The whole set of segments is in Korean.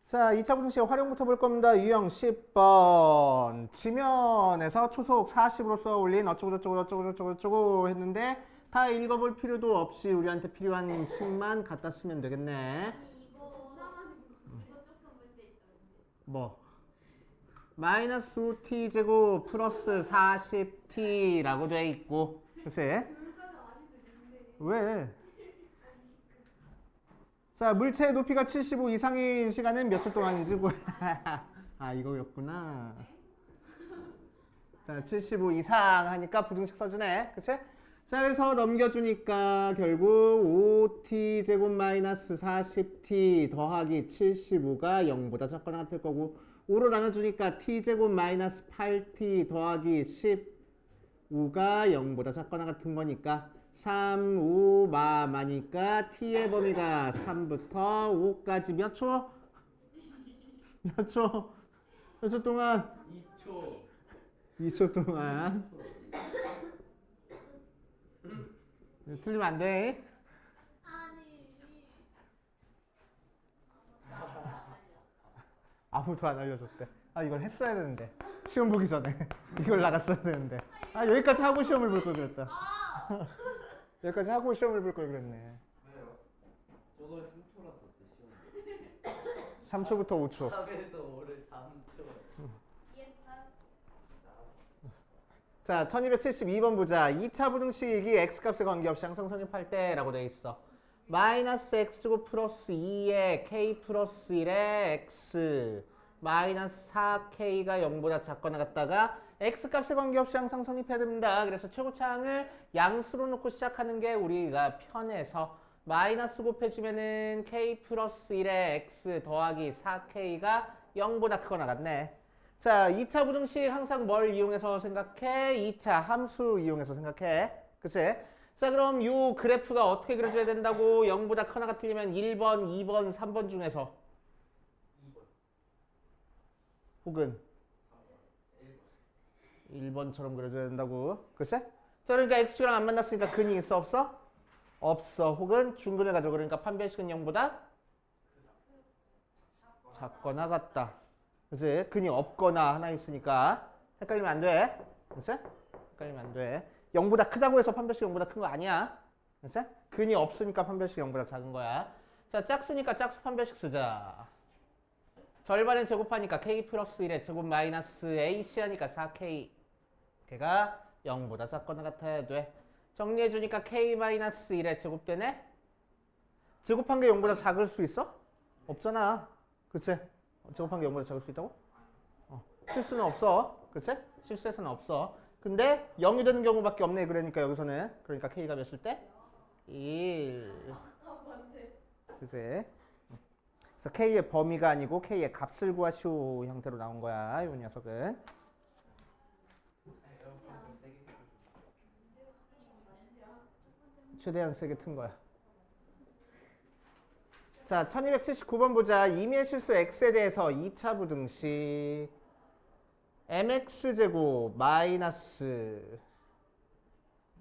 자, 2차 분식 활용부터 볼 겁니다. 유형 10번. 지면에서 초속 40으로 써 올린 어쩌고저쩌고 했는데 다 읽어볼 필요도 없이 우리한테 필요한 식만 갖다 쓰면 되겠네. 이거 조금 문제 있다 문제. 뭐? 마이너스 5t 제곱 플러스 40t라고 돼 있고, 그치? 왜? 자, 물체의 높이가 75 이상인 시간은 몇 초 동안인지 아, 이거였구나. 자, 75 이상 하니까 부등식 써주네. 그치? 자, 그래서 넘겨주니까 결국 5t 제곱 마이너스 40t 더하기 75가 0보다 작거나 같을 거고 5로 나눠주니까 t 제곱 마이너스 8t 더하기 15가 0보다 작거나 같은 거니까 3, 5, 마니까 t의 범위가 3부터 5까지 몇 초? 몇 초? 몇 초 동안? 2초. 2초 동안. 틀리면 안 돼. 아니. 아무도 안 알려줬대. 아, 이걸 했어야 되는데. 시험 보기 전에. 이걸 나갔어야 되는데. 아, 여기까지 하고 시험을 볼 걸 그랬다. 여기까지 하고 시험을 볼 걸 그랬네. 왜요? 저걸 3초라 썼대 시험. 3초부터 5초. 3에서 5를 3초. 자, 1272번 보자. 2차 부등식이 x값에 관계없이 항상 성립할 때라고 돼 있어. 마이너스 x제곱 플러스 2에 k 플러스 1에 x 마이너스 4k가 0보다 작거나 같다가 x값에 관계없이 항상 성립해야 됩니다. 그래서 최고차항을 양수로 놓고 시작하는 게 우리가 편해서 마이너스 곱해주면은 k 플러스 1에 x 더하기 4k가 0보다 크거나 같네. 자, 2차 부등식 항상 뭘 이용해서 생각해? 2차 함수 이용해서 생각해. 그치? 자, 그럼 요 그래프가 어떻게 그려져야 된다고? 0보다 크거나 틀리면 1번, 2번, 3번 중에서 2번. 혹은 1번. 1번처럼 그려져야 된다고. 그치? 자, 그러니까 x축이랑 안 만났으니까 근이 있어 없어? 없어. 혹은 중근을 가져. 그러니까 판별식은 0보다 작거나 같다. 그치? 근이 없거나 하나 있으니까 헷갈리면 안 돼. 그치? 헷갈리면 안 돼. 0보다 크다고 해서 판별식 0보다 큰 거 아니야. 그치? 근이 없으니까 판별식 0보다 작은 거야. 자, 짝수니까 짝수 판별식 쓰자. 절반을 제곱하니까 k 플러스 1에 제곱 마이너스 ac 하니까 4k. 걔가 0보다 작거나 같아야 돼. 정리해주니까 k 마이너스 1에 제곱되네? 제곱한 게 0보다 작을 수 있어? 없잖아. 그치? 제곱한 게 0보다 작을 수 있다고? 실수는 없어. 그치? 실수에서는 없어. 근데 0이 되는 경우밖에 없네. 그러니까 여기서는. 그러니까 k가 몇일 때? 1. 그치? 그래서 k의 범위가 아니고 k의 값을 구하시오 형태로 나온 거야. 이 녀석은. 최대한 세게 튼 거야. 자, 1279번 보자. 임의의 실수 x에 대해서 2차 부등식 mx제곱 마이너스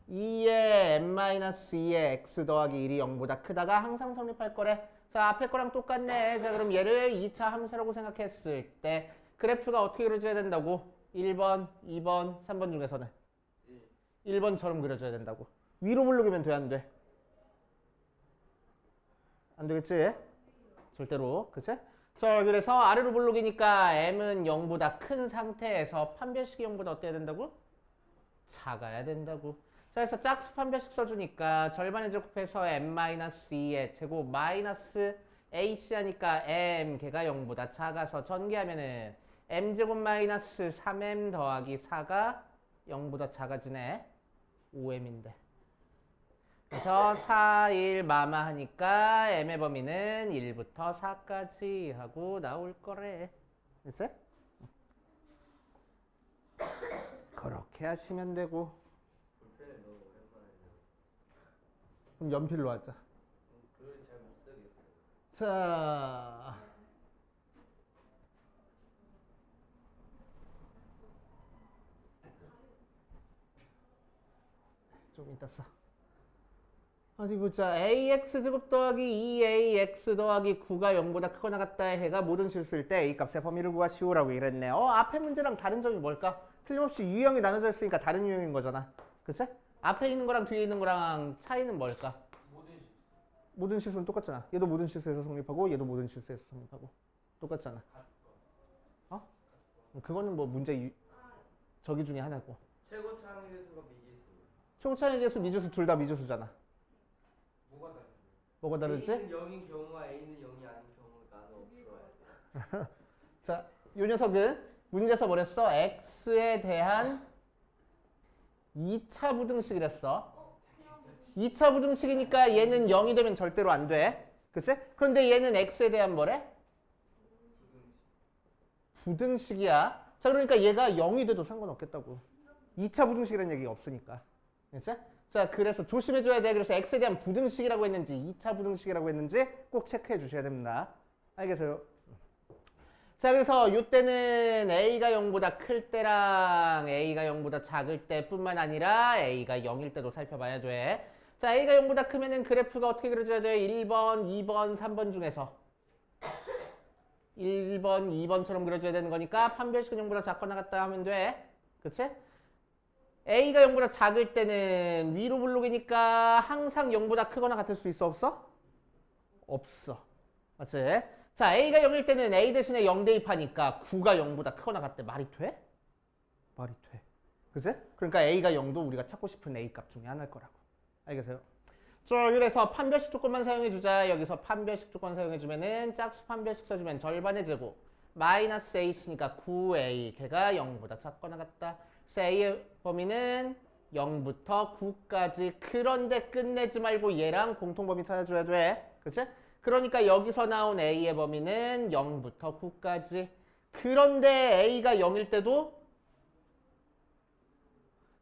2의 m-2의 x 더하기 1이 0보다 크다가 항상 성립할 거래. 자, 앞에 거랑 똑같네. 자, 그럼 얘를 2차 함수라고 생각했을 때 그래프가 어떻게 그려져야 된다고? 1번, 2번, 3번 중에서는 1번처럼 그려져야 된다고. 위로 블록이면 돼, 안 돼? 안 되겠지? 절대로. 그치? 자, 그래서 아래로 블록이니까 m은 0보다 큰 상태에서 판별식이 0보다 어때야 된다고? 작아야 된다고. 자, 그래서 짝수 판별식 써주니까 절반의 제곱해서 m-2의 제곱 마이너스 ac 하니까 m 걔가 0보다 작아서 전개하면은 m제곱 마이너스 3m 더하기 4가 0보다 작아지네. 5m인데. 그래서 4, 1, 마마 하니까 m의 범위는 1부터 4까지 하고 나올 거래. 됐어요? 그렇게 하시면 되고. 볼펜을 너무 오랜만에 그럼 연필로 하자. 그걸 잘 못 쓰겠어요. 자, 좀 이따 써. 어디 보자. ax제곱 더하기 2ax 더하기 9가 0보다 크거나 같다의 해가 모든 실수일 때 a 값의 범위를 구하시오라고 이랬네. 앞에 문제랑 다른 점이 뭘까? 틀림없이 유형이 나눠져 있으니까 다른 유형인 거잖아. 글쎄? 앞에 있는 거랑 뒤에 있는 거랑 차이는 뭘까? 모든 실수는 똑같잖아. 얘도 모든 실수에서 성립하고 얘도 모든 실수에서 성립하고 똑같잖아. 어? 그거는 뭐 저기 중에 하나고. 최고 창의수가 미지수. 최고 차이 계수 미지수 둘 다 미지수잖아. 뭐가 다르지? A는 0인 경우와 A는 0이 아닌 경우가 없어요. 자, 요 녀석은 문제에서 뭐랬어? x에 대한 2차 부등식이랬어. 2차 부등식이니까 얘는 0이 되면 절대로 안 돼. 그치? 그런데 얘는 x에 대한 뭐래? 부등식이야. 자, 그러니까 얘가 0이 돼도 상관없겠다고. 2차 부등식이라는 얘기가 없으니까. 그치? 자, 그래서 조심해줘야 돼. 그래서 x에 대한 부등식이라고 했는지 2차 부등식이라고 했는지 꼭 체크해 주셔야 됩니다. 알겠어요? 자, 그래서 이때는 a가 0보다 클 때랑 a가 0보다 작을 때뿐만 아니라 a가 0일 때도 살펴봐야 돼. 자, a가 0보다 크면은 그래프가 어떻게 그려져야 돼? 1번, 2번, 3번 중에서 1번, 2번처럼 그려줘야 되는 거니까 판별식은 0보다 작거나 같다 하면 돼. 그치? a가 0보다 작을 때는 위로 블록이니까 항상 0보다 크거나 같을 수 있어? 없어? 없어. 맞지? 자, a가 0일 때는 a 대신에 0 대입하니까 9가 0보다 크거나 같대. 말이 돼? 말이 돼. 그치? 그러니까 a가 0도 우리가 찾고 싶은 a 값 중에 하나일 거라고. 알겠어요? 자, 그래서 판별식 조건만 사용해주자. 여기서 판별식 조건 사용해주면은 짝수 판별식 써주면 절반의 제곱 마이너스 a씨니까 9a 걔가 0보다 작거나 같다. 그래서 a의 범위는 0부터 9까지. 그런데 끝내지 말고 얘랑 공통범위 찾아줘야 돼. 그치? 그러니까 여기서 나온 a의 범위는 0부터 9까지. 그런데 a가 0일 때도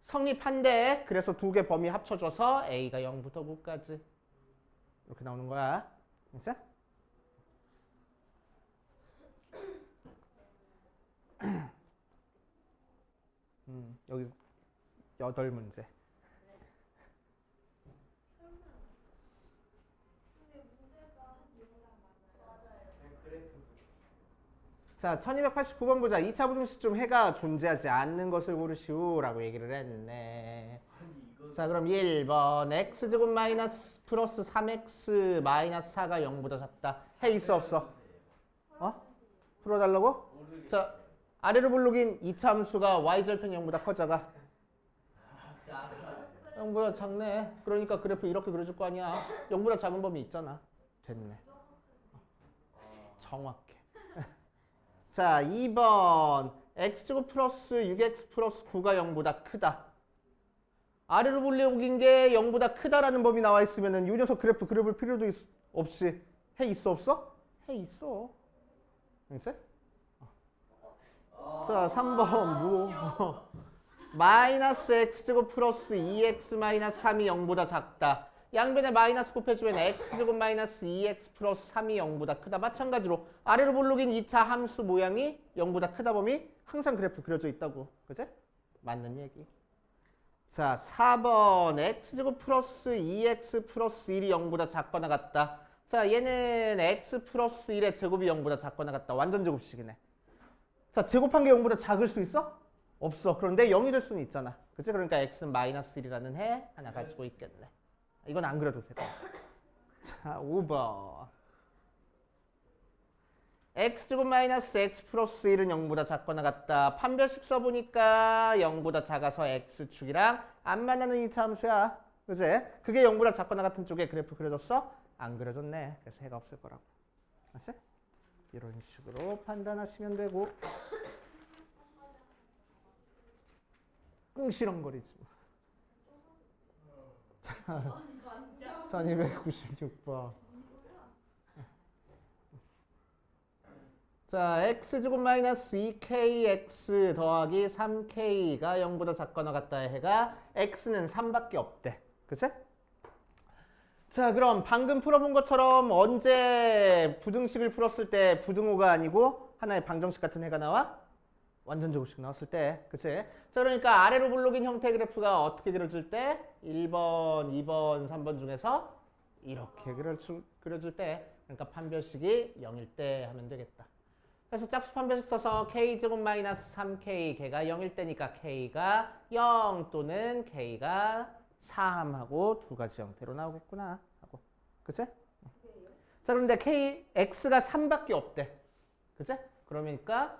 성립한대. 그래서 두 개 범위 합쳐줘서 a가 0부터 9까지 이렇게 나오는 거야. 됐어? 여기 8문제. 자, 1289번 보자. 2차 부등식 중 해가 존재하지 않는 것을 고르시오라고 얘기를 했네. 자, 그럼 1번 x제곱 마이너스 플러스 3x 마이너스 4가 0보다 작다. 해 있어 없어? 풀어달라고? 자, 아래로 블록인 2차 함수가 y절편 0보다 커져가. 0보다 작네. 그러니까 그래프 이렇게 그려줄 거 아니야. 0보다 작은 범위 있잖아. 됐네. 정확해. 자, 2번 x제곱 플러스 6x 플러스 9가 0보다 크다. 아래로 블록인 게 0보다 크다라는 범위 나와 있으면은 이 녀석 그래프 그려볼 필요도 없이 해 있어 없어? 해 있어. 알겠어? 자, 3번 마이너스 x제곱 플러스 2x 마이너스 3이 0보다 작다. 양변에 마이너스 곱해주면 x제곱 마이너스 2x 플러스 3이 0보다 크다. 마찬가지로 아래로 블록인 2차 함수 모양이 0보다 크다 범위 항상 그래프 그려져 있다고. 그치? 맞는 얘기. 자, 4번 x제곱 플러스 2x 플러스 1이 0보다 작거나 같다. 자, 얘는 x 플러스 1의 제곱이 0보다 작거나 같다. 완전 제곱식이네. 자, 제곱한 게 0보다 작을 수 있어? 없어. 그런데 0이 될 수는 있잖아. 그치? 그러니까 x는 마이너스 1이라는 해 하나 가지고 있겠네. 이건 안 그려도 돼. 자, 5번 x제곱 마이너스 x 플러스 1은 0보다 작거나 같다. 판별식 써보니까 0보다 작아서 x축이랑 안 만나는 2차 함수야. 그치? 그게 0보다 작거나 같은 쪽에 그래프 그려졌어? 안 그려졌네. 그래서 해가 없을 거라고. 알았어? 이런 식으로 판단하시면 되고 꿍시렁거리지 뭐. 자, 1296번. 자, x제곱 마이너스 2kx 더하기 3k가 0보다 작거나 같다의 해가 x는 3밖에 없대. 그치? 자, 그럼 방금 풀어본 것처럼 언제 부등식을 풀었을 때 부등호가 아니고 하나의 방정식 같은 해가 나와? 완전 제곱식 나왔을 때. 그치? 자, 그러니까 아래로 블록인 형태의 그래프가 어떻게 그려질 때? 1번, 2번, 3번 중에서 이렇게 그려질 때. 그러니까 판별식이 0일 때 하면 되겠다. 그래서 짝수 판별식 써서 k제곱 마이너스 3k 걔가 0일 때니까 k가 0 또는 k가 3 하고 두 가지 형태로 나오겠구나 하고. 그치? 자, 그런데 x가 3밖에 없대. 그치? 그러니까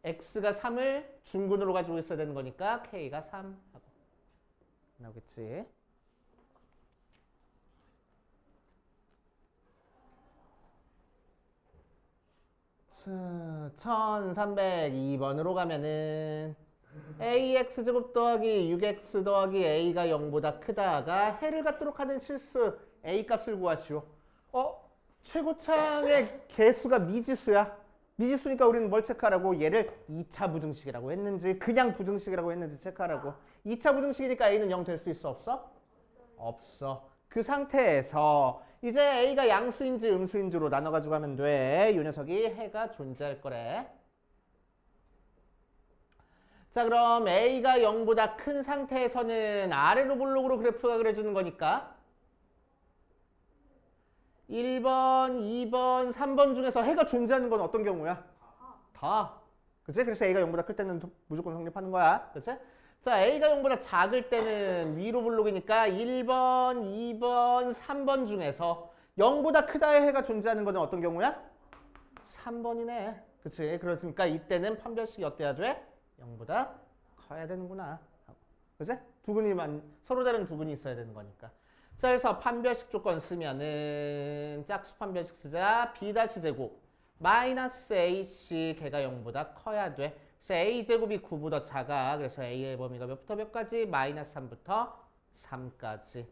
x가 3을 중근으로 가지고 있어야 되는 거니까 k가 3 하고 나오겠지. 자, 1302번으로 가면은 ax제곱 더하기 6x 더하기 a가 0보다 크다가 해를 갖도록 하는 실수 a 값을 구하시오. 최고창의 개수가 미지수야. 미지수니까 우리는 뭘 체크하라고? 얘를 2차 부등식이라고 했는지 그냥 부등식이라고 했는지 체크하라고. 2차 부등식이니까 a는 0 될 수 있어 없어? 없어. 그 상태에서 이제 a가 양수인지 음수인지로 나눠가지고 하면 돼. 이 녀석이 해가 존재할 거래. 자, 그럼 a가 0보다 큰 상태에서는 아래로 블록으로 그래프가 그려지는 거니까 1번, 2번, 3번 중에서 해가 존재하는 건 어떤 경우야? 다. 그치? 그래서 a가 0보다 클 때는 무조건 성립하는 거야. 그치? 자, a가 0보다 작을 때는 위로 블록이니까 1번, 2번, 3번 중에서 0보다 크다의 해가 존재하는 거는 어떤 경우야? 3번이네. 그치? 그러니까 이때는 판별식이 어때야 돼? 0보다 커야 되는구나. 그치? 서로 다른 두근이 있어야 되는 거니까. 자, 그래서 판별식 조건 쓰면은 짝수 판별식 쓰자. b-제곱 마이너스 ac 걔가 0보다 커야 돼. 그래서 a제곱이 9보다 작아. 그래서 a의 범위가 몇부터 몇까지? 마이너스 3부터 3까지.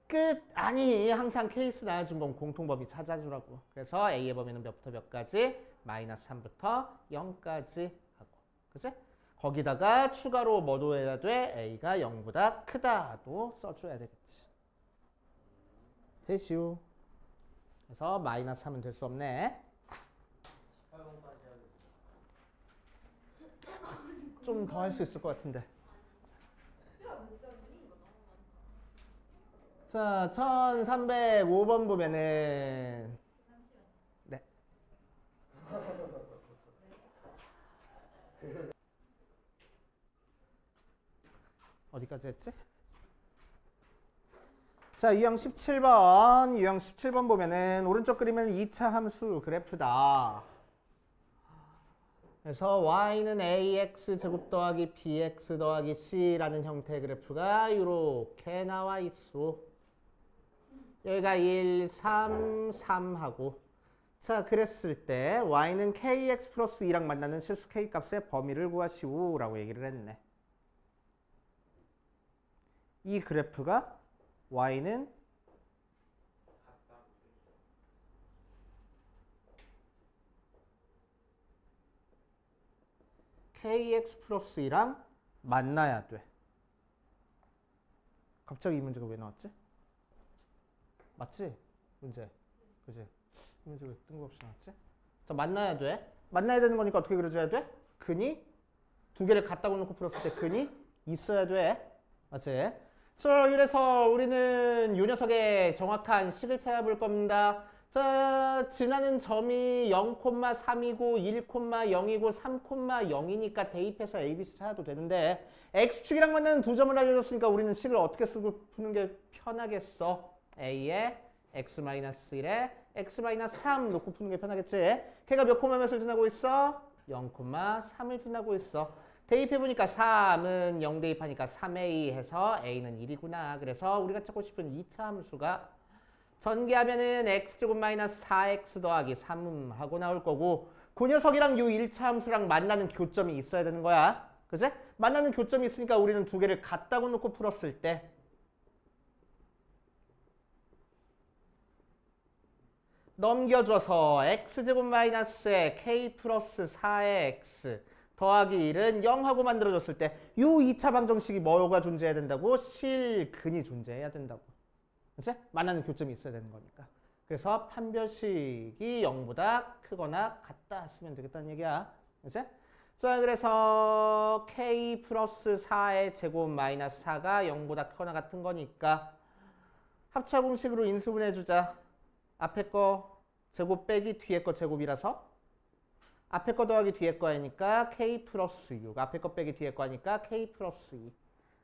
끝. 아니, 항상 케이스 나와준 건 공통범위 찾아주라고. 그래서 a의 범위는 몇부터 몇까지? 마이너스 3부터 0까지 하고. 그치? 거기다가 추가로 뭐도 해야 돼? a가 0보다 크다도 써줘야 되겠지. 되시오. 그래서 마이너스 하면 될 수 없네. 18번까지 하겠습니다. 좀 더 할 수 있을 것 같은데. 자, 1305번 보면은 네. 어디까지 했지? 자, 유형 17번 보면은 오른쪽 그림은 2차 함수 그래프다. 그래서 y는 ax 제곱 더하기 bx 더하기 c라는 형태의 그래프가 이렇게 나와 있어. 여기가 1, 3, 3하고. 자, 그랬을 때 y는 kx 플러스 2랑 만나는 실수 k 값의 범위를 구하시오 라고 얘기를 했네. 이 그래프가 y는 kx 플러스 2랑 만나야 돼. 갑자기 이 문제가 왜 나왔지? 맞지? 문제. 그지? 이 문제 왜 뜬금없이 나왔지? 자, 만나야 돼. 만나야 되는 거니까 어떻게 그려줘야 돼? 근이 두 개를 갖다 놓고 풀었을 때 근이 있어야 돼. 맞지? 자, 이래서 우리는 이 녀석의 정확한 식을 찾아볼 겁니다. 자, 지나는 점이 0,3이고 1,0이고 3,0이니까 대입해서 ABC 찾아도 되는데 X축이랑 만나는 두 점을 알려줬으니까 우리는 식을 어떻게 쓰고 푸는 게 편하겠어? A에 X-1에 X-3 놓고 푸는 게 편하겠지? 걔가 몇 콤마 몇을 지나고 있어? 0,3을 지나고 있어. 대입해보니까 3은 0 대입하니까 3a 해서 a는 1이구나. 그래서 우리가 찾고 싶은 2차 함수가 전개하면은 x제곱 마이너스 4x 더하기 3 하고 나올 거고 그 녀석이랑 요 1차 함수랑 만나는 교점이 있어야 되는 거야. 그치? 만나는 교점이 있으니까 우리는 두 개를 갖다 놓고 풀었을 때 넘겨줘서 x제곱 마이너스에 k 플러스 4의 x 더하기 1은 0하고 만들어줬을 때 이 2차 방정식이 뭐가 존재해야 된다고? 실근이 존재해야 된다고. 그치? 만나는 교점이 있어야 되는 거니까. 그래서 판별식이 0보다 크거나 같다 쓰면 되겠다는 얘기야. 그치? 자, 그래서 k 플러스 4의 제곱 마이너스 4가 0보다 크거나 같은 거니까 합차 공식으로 인수분해주자. 앞에 거 제곱 빼기 뒤에 거 제곱이라서 앞에 거 더하기 뒤에 거 하니까 k 플러스 6. 앞에 거 빼기 뒤에 거 하니까 k 플러스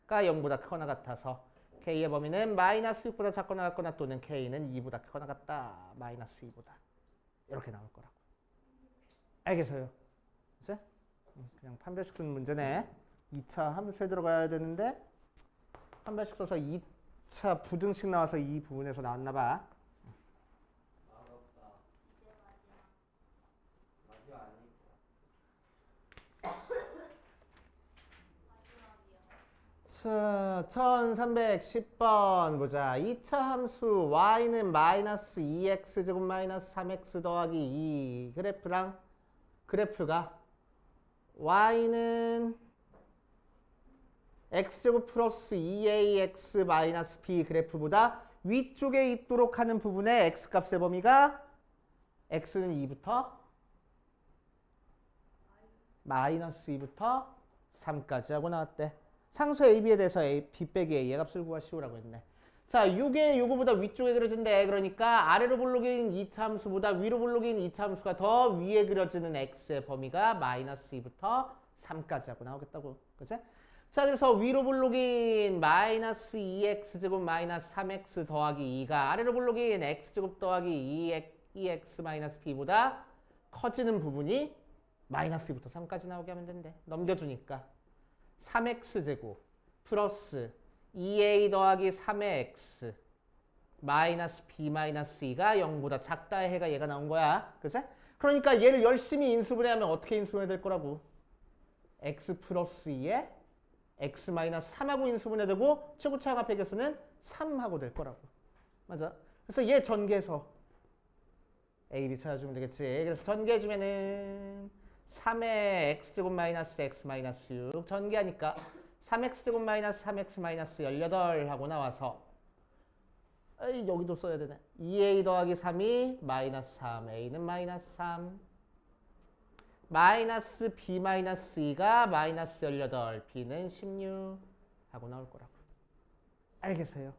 2가 0보다 크거나 같아서 k의 범위는 마이너스 6보다 작거나 같거나 또는 k는 2보다 크거나 같다. 마이너스 2보다. 이렇게 나올 거라고. 알겠어요? 이제? 그냥 판별식 쓰는 문제네. 2차 함수에 들어가야 되는데 판별식 써서 2차 부등식 나와서 이 부분에서 나왔나 봐. 어렵다. 마지막 아니고. 자, 1310번 보자. 2차 함수 y는 마이너스 2x 제곱 마이너스 3x 더하기 2 그래프랑 그래프가 y는 x제곱 플러스 2ax 마이너스 b 그래프보다 위쪽에 있도록 하는 부분의 x값의 범위가 x는 2부터 마이너스 2부터 3까지 하고 나왔대. 상수 AB에 대해서 B 빼기 A의 값을 구하시오라고 했네. 자, 6의 요거보다 위쪽에 그려진대. 그러니까 아래로 볼록인 2차 함수보다 위로 볼록인 2차 함수가 더 위에 그려지는 x의 범위가 마이너스 2부터 3까지 하고 나오겠다고. 그치? 자, 그래서 위로 볼록인 마이너스 2x 제곱 마이너스 3x 더하기 2가 아래로 볼록인 x 제곱 더하기 2x 마이너스 b보다 커지는 부분이 마이너스 2부터 3까지 나오게 하면 된대. 넘겨주니까 3x 제곱 플러스 2a 더하기 3의 x 마이너스 b 마이너스 2가 0보다 작다의 해가 얘가 나온 거야. 그치? 그러니까 얘를 열심히 인수분해하면 어떻게 인수분해 될 거라고? x 플러스 2에 x 마이너스 3하고 인수분해 되고 최고차항 합의 개수는 3하고 될 거라고. 맞아? 그래서 얘 전개해서 a, b 찾아주면 되겠지. 그래서 전개해주면은 3의 x제곱 마이너스 x 마이너스 6 전개하니까 3x제곱 마이너스 3x 마이너스 18 하고 나와서 에이, 여기도 써야 되네. 2a 더하기 3이 마이너스 3, a는 마이너스 3 마이너스 b 마이너스 2가 마이너스 18, b는 16 하고 나올 거라고. 알겠어요?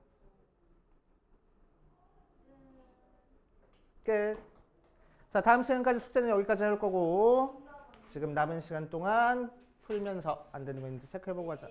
끝. 자, 다음 시간까지 숙제는 여기까지 할 거고 지금 남은 시간 동안 풀면서 안 되는 거 있는지 체크해보고 하자.